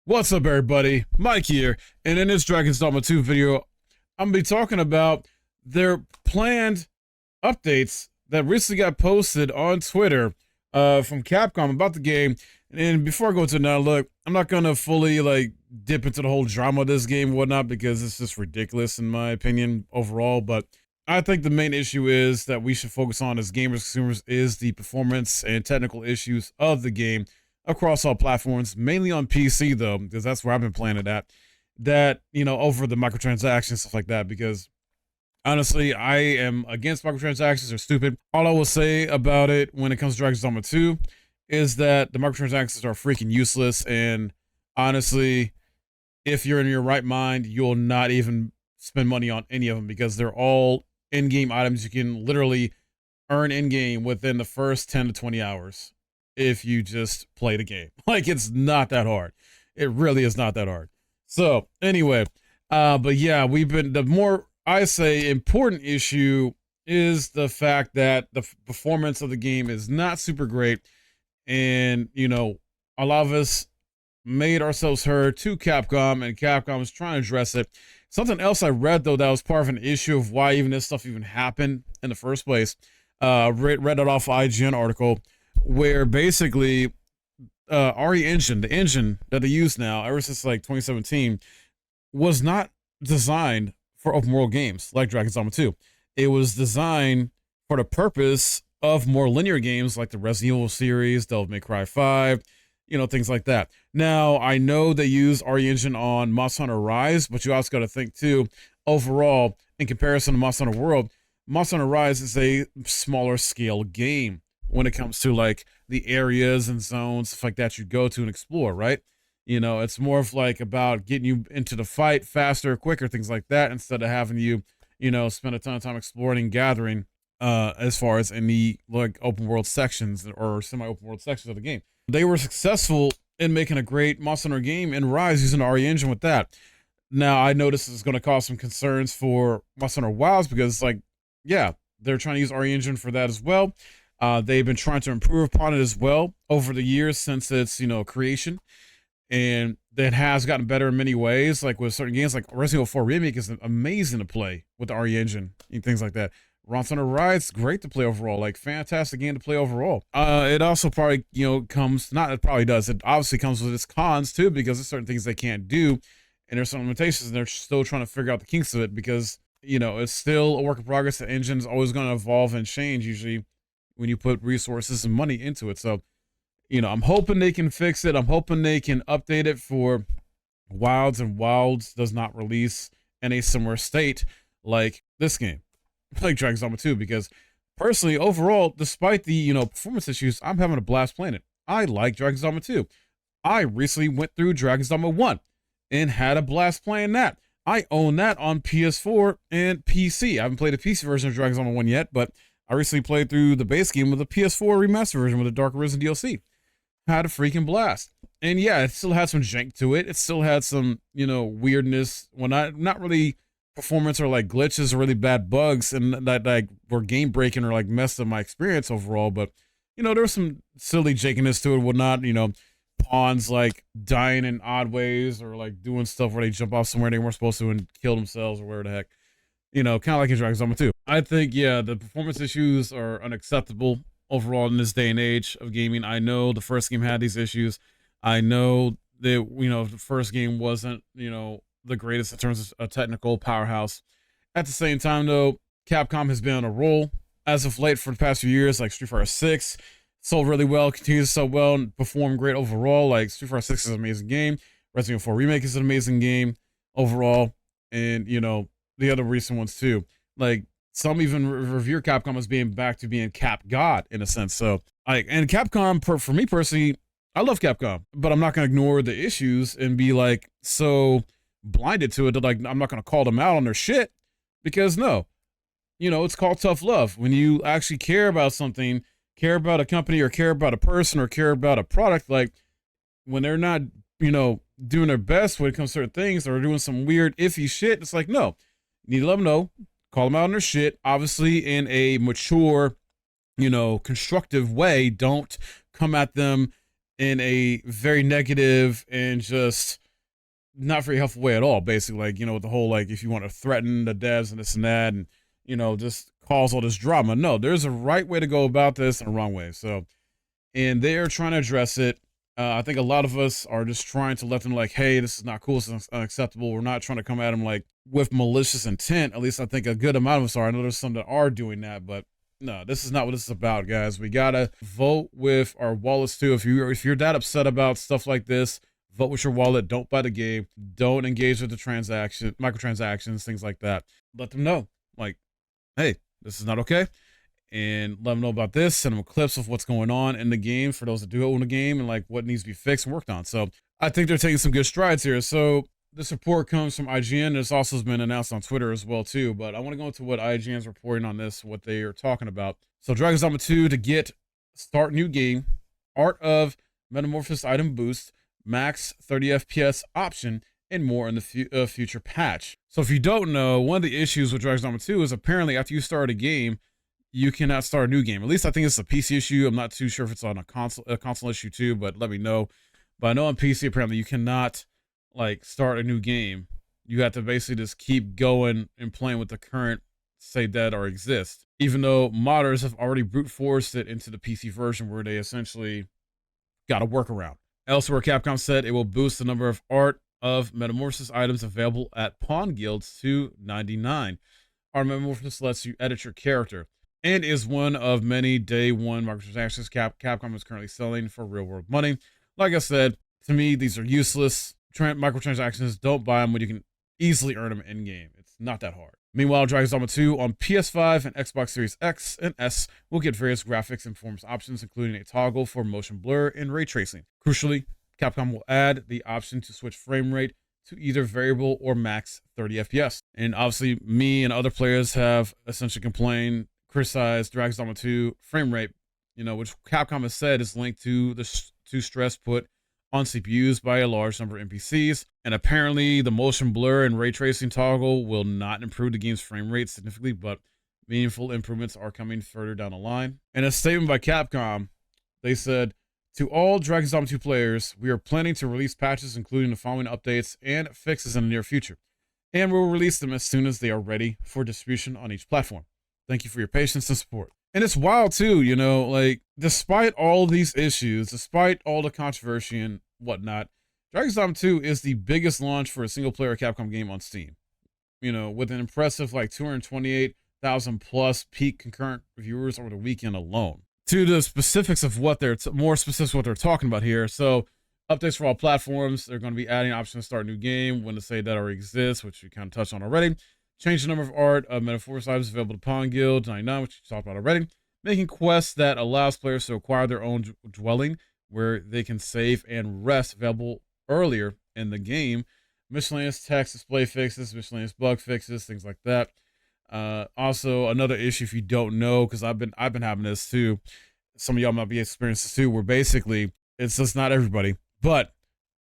What's up, everybody? Mike here, and in this Dragon's Dogma 2 video, I'm gonna be talking about their planned updates that recently got posted on Twitter from Capcom about the game. And before I go to now, look, I'm not gonna fully dip into the whole drama of this game and whatnot because it's just ridiculous in my opinion overall. But I think the main issue is that we should focus on as gamers, consumers, is the performance and technical issues of the game across all platforms, mainly on PC though, because that's where I've been playing it at. That, over the microtransactions, stuff like that, because honestly, I am against microtransactions. They're stupid. All I will say about it when it comes to Dragon's Dogma 2 is that the microtransactions are freaking useless. And honestly, if you're in your right mind, you'll not even spend money on any of them because they're all in-game items you can literally earn in-game within the first 10 to 20 hours if you just play the game. Like, it's not that hard. It really is not that hard. So anyway, but yeah, the more I say important issue is the fact that the performance of the game is not super great. And, a lot of us made ourselves heard to Capcom, and Capcom is trying to address it. Something else I read, though, that was part of an issue of why even this stuff even happened in the first place. Read it off IGN article where basically RE Engine, the engine that they use now, ever since 2017, was not designed for open world games like Dragon's Dogma 2. It was designed for the purpose of more linear games like the Resident Evil series, Devil May Cry 5, things like that. Now, I know they use RE Engine on Monster Hunter Rise, but you also got to think too, overall, in comparison to Monster Hunter World, Monster Hunter Rise is a smaller scale game when it comes to the areas and zones, stuff like that you go to and explore, right? It's more of about getting you into the fight faster, quicker, things like that, instead of having you, spend a ton of time exploring and gathering as far as in the open world sections or semi-open world sections of the game. They were successful in making a great Monster Hunter game in Rise using the RE Engine with that. Now, I know this is going to cause some concerns for Monster Hunter Wilds because, yeah, they're trying to use RE Engine for that as well. They've been trying to improve upon it as well over the years since its, creation. And that has gotten better in many ways, like with certain games, like Resident Evil 4 Remake is amazing to play with the RE Engine and things like that. Monster Hunter Rise, great to play overall, fantastic game to play overall. It also probably, comes, not it probably does, it obviously comes with its cons too, because there's certain things they can't do, and there's some limitations, and they're still trying to figure out the kinks of it, because, it's still a work in progress. The engine's always going to evolve and change, usually, when you put resources and money into it. So, I'm hoping they can fix it. I'm hoping they can update it for Wilds, and Wilds does not release in a similar state like this game, like Dragon's Dogma 2, because personally, overall, despite the, performance issues, I'm having a blast playing it. I like Dragon's Dogma 2. I recently went through Dragon's Dogma 1 and had a blast playing that. I own that on PS4 and PC. I haven't played a PC version of Dragon's Dogma 1 yet, but I recently played through the base game with the PS4 remaster version with the Dark Arisen DLC. Had a freaking blast. And yeah, it still had some jank to it. It still had some, weirdness. Well, not really performance or glitches or really bad bugs and that were game breaking or messed up my experience overall. But, there was some silly jankiness to it and whatnot. Pawns dying in odd ways or doing stuff where they jump off somewhere they weren't supposed to and kill themselves or whatever the heck. Kind of like in Dragon's Dogma 2. I think, yeah, the performance issues are unacceptable overall in this day and age of gaming. I know the first game had these issues. I know that, the first game wasn't, the greatest in terms of a technical powerhouse. At the same time, though, Capcom has been on a roll as of late for the past few years. Street Fighter 6 sold really well, continues to sell well, and perform great overall. Street Fighter 6 is an amazing game. Resident Evil 4 Remake is an amazing game overall. And, the other recent ones too. Some even revere Capcom as being back to being Cap God in a sense. So, and Capcom, for me personally, I love Capcom, but I'm not going to ignore the issues and be so blinded to it that I'm not going to call them out on their shit, because no, it's called tough love. When you actually care about something, care about a company or care about a person or care about a product, when they're not, doing their best when it comes to certain things or doing some weird iffy shit, it's no, you need to let them know. Call them out on their shit, obviously in a mature, constructive way. Don't come at them in a very negative and just not very helpful way at all. Basically, like, with the whole, like, if you want to threaten the devs and this and that, and just cause all this drama. No, there's a right way to go about this and a wrong way. So, and they're trying to address it. I think a lot of us are just trying to let them, like, hey, this is not cool, this is unacceptable. We're not trying to come at them like with malicious intent. At least I think a good amount of us are. I know there's some that are doing that, but no, this is not what this is about, guys. We gotta vote with our wallets too. If you're that upset about stuff like this, vote with your wallet. Don't buy the game. Don't engage with the microtransactions, things like that. Let them know, like, hey, this is not okay. And let them know about this. Send them clips of what's going on in the game for those that do own the game, and like what needs to be fixed and worked on. So I think they're taking some good strides here. So this report comes from IGN. This also has been announced on Twitter as well too. But I want to go into what IGN is reporting on this, what they are talking about. So Dragon's Dogma 2 to get start new game, Art of Metamorphosis item boost, max 30 FPS option, and more in the future patch. So if you don't know, one of the issues with Dragon's Dogma 2 is apparently after you start a game, you cannot start a new game. At least I think it's a PC issue. I'm not too sure if it's on a console issue too, but let me know. But I know on PC apparently you cannot like start a new game. You have to basically just keep going and playing with the current save that or exist. Even though modders have already brute forced it into the PC version where they essentially got a workaround. Elsewhere, Capcom said it will boost the number of Art of Metamorphosis items available at Pawn Guilds to 99. Art of Metamorphosis lets you edit your character and is one of many day one microtransactions Capcom is currently selling for real world money. Like I said, to me, these are useless microtransactions. Don't buy them when you can easily earn them in game. It's not that hard. Meanwhile, Dragon's Dogma 2 on PS5 and Xbox Series X and S will get various graphics and performance options, including a toggle for motion blur and ray tracing. Crucially, Capcom will add the option to switch frame rate to either variable or max 30 FPS. And obviously, me and other players have essentially criticized Dragon's Dogma 2 frame rate, which Capcom has said is linked to the stress put on CPUs by a large number of NPCs. And apparently the motion blur and ray tracing toggle will not improve the game's frame rate significantly, but meaningful improvements are coming further down the line. In a statement by Capcom, they said, to all Dragon's Dogma 2 players, we are planning to release patches including the following updates and fixes in the near future, and we'll release them as soon as they are ready for distribution on each platform. Thank you for your patience and support. And it's wild too, like despite all these issues, despite all the controversy and whatnot, Dragon's Dogma 2 is the biggest launch for a single player Capcom game on Steam. With an impressive like 228,000 plus peak concurrent viewers over the weekend alone. To the specifics of what more specifics what they're talking about here. So updates for all platforms. They're going to be adding options to start a new game when to say that already exists, which we kind of touched on already. Change the number of Art of Metamorphosis items available to Pawn Guild 99, which we talked about already. Making quests that allows players to acquire their own dwelling where they can save and rest available earlier in the game. Miscellaneous text display fixes, miscellaneous bug fixes, things like that. Also, another issue if you don't know, because I've been having this too. Some of y'all might be experiencing this too, where basically it's just not everybody, but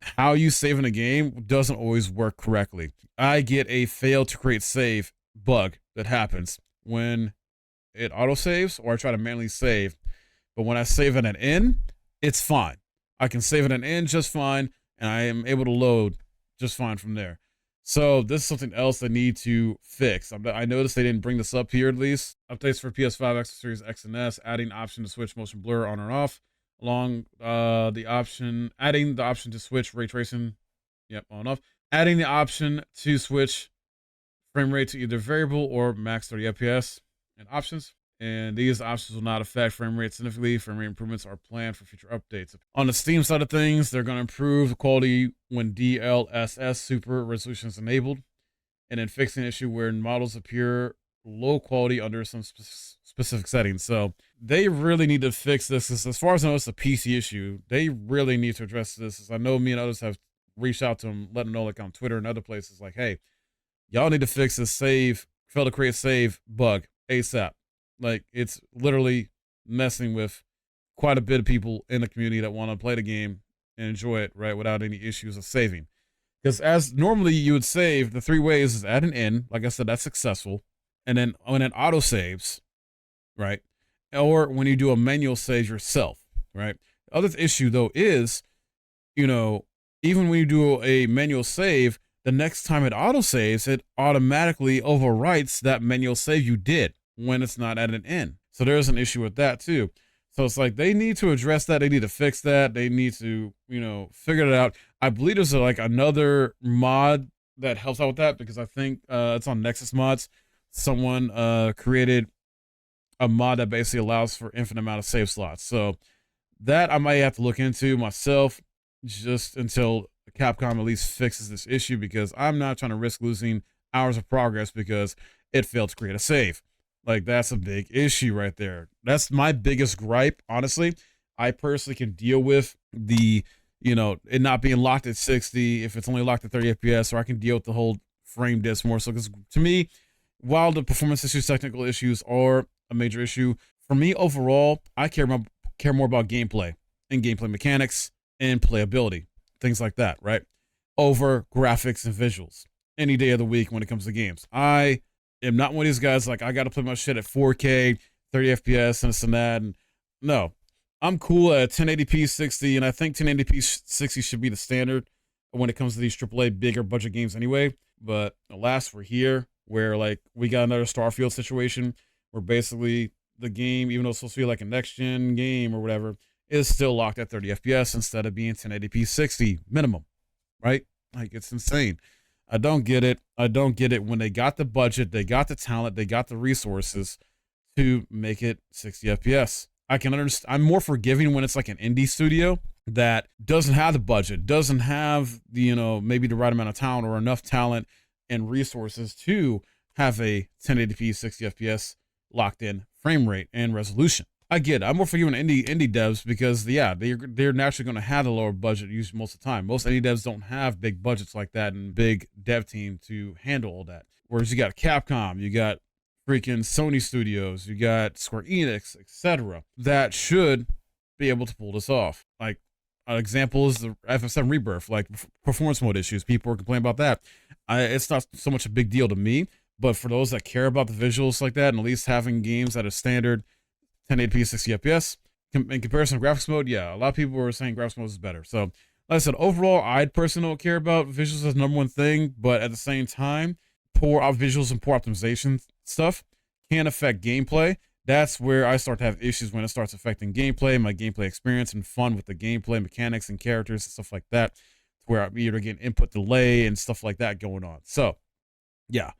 how you save in a game doesn't always work correctly. I get a fail to create save bug that happens when it autosaves or I try to manually save. But when I save at an end, it's fine. I can save at an end just fine, and I am able to load just fine from there. So this is something else they need to fix. I noticed they didn't bring this up here at least. Updates for PS5, Xbox Series X and S, adding option to switch motion blur on or off. Adding the option to switch ray tracing, on and off. Adding the option to switch frame rate to either variable or max 30 FPS and options. And these options will not affect frame rate significantly. Frame rate improvements are planned for future updates. On the Steam side of things, they're going to improve the quality when DLSS super resolution is enabled, and then fixing an issue where models appear low quality under some specific settings. So they really need to fix this. As far as I know, it's a PC issue. They really need to address this. As I know me and others have reached out to them, let them know, like on Twitter and other places, like, hey, y'all need to fix this fail to create save bug ASAP. Like, it's literally messing with quite a bit of people in the community that want to play the game and enjoy it, right, without any issues of saving. Because as normally you would save, the three ways is add an end. Like I said, that's successful. And then when it auto saves, right, or when you do a manual save yourself, right, other issue though is, you know, even when you do a manual save, the next time it auto saves, it automatically overwrites that manual save you did when it's not at an end. So there's an issue with that too. So it's like they need to address that. They need to fix that. They need to, you know, figure it out. I believe there's like another mod that helps out with that, because I think it's on Nexus Mods. Someone created a mod that basically allows for infinite amount of save slots. So that I might have to look into myself, just until Capcom at least fixes this issue, because I'm not trying to risk losing hours of progress because it failed to create a save. Like, that's a big issue right there. That's my biggest gripe, honestly. I personally can deal with the, you know, it not being locked at 60 if it's only locked at 30 FPS, or I can deal with the whole frame disk more so, because to me, while the performance issues, technical issues are a major issue, for me overall, I care more about gameplay and gameplay mechanics and playability, things like that, right? Over graphics and visuals any day of the week when it comes to games. I am not one of these guys like, I got to play my shit at 4K, 30 FPS, and this and that. And no, I'm cool at 1080p 60, and I think 1080p 60 should be the standard when it comes to these AAA bigger budget games anyway. But alas, we're here where like we got another Starfield situation where basically the game, even though it's supposed to be like a next-gen game or whatever, is still locked at 30 FPS instead of being 1080p 60 minimum, right? Like, it's insane. I don't get it. I don't get it when they got the budget, they got the talent, they got the resources to make it 60 FPS. I can understand. I'm more forgiving when it's like an indie studio that doesn't have the budget, doesn't have the, you know, maybe the right amount of talent or enough talent and resources to have a 1080p 60 FPS locked in frame rate and resolution. I get it. I'm more forgiving indie devs because, yeah, they're naturally going to have a lower budget usually most of the time. Most indie devs don't have big budgets like that and big dev team to handle all that. Whereas you got Capcom, you got freaking Sony Studios, you got Square Enix, etc., that should be able to pull this off. Like, an example is the FF7 Rebirth, like performance mode issues. People are complaining about that. It's not so much a big deal to me, but for those that care about the visuals like that, and at least having games that are standard 1080p 60 FPS in comparison to graphics mode, yeah, a lot of people were saying graphics mode is better. So, like I said, overall, I personally don't care about visuals as number one thing, but at the same time, poor visuals and poor optimization stuff can affect gameplay. That's where I start to have issues, when it starts affecting gameplay, my gameplay experience and fun with the gameplay mechanics and characters and stuff like that, where I'm either getting input delay and stuff like that going on. So, yeah.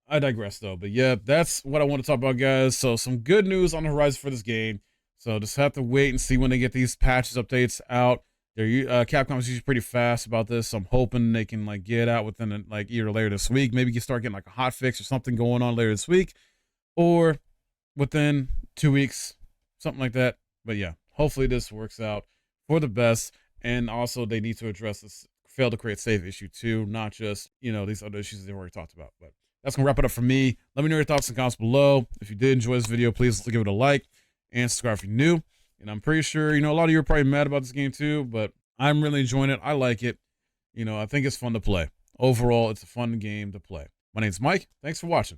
I digress though, but yeah, that's what I want to talk about, guys. So some good news on the horizon for this game. So just have to wait and see when they get these patches updates out. Capcom's usually pretty fast about this, so I'm hoping they can like get it out within like either later this week. Maybe you start getting like a hot fix or something going on later this week, or within 2 weeks, something like that. But yeah, hopefully this works out for the best. And also they need to address this fail to create save issue too, not just, you know, these other issues they've already talked about. But that's going to wrap it up for me. Let me know your thoughts in the comments below. If you did enjoy this video, please give it a like and subscribe if you're new. And I'm pretty sure, you know, a lot of you are probably mad about this game too, but I'm really enjoying it. I like it. You know, I think it's fun to play. Overall, it's a fun game to play. My name's Mike. Thanks for watching.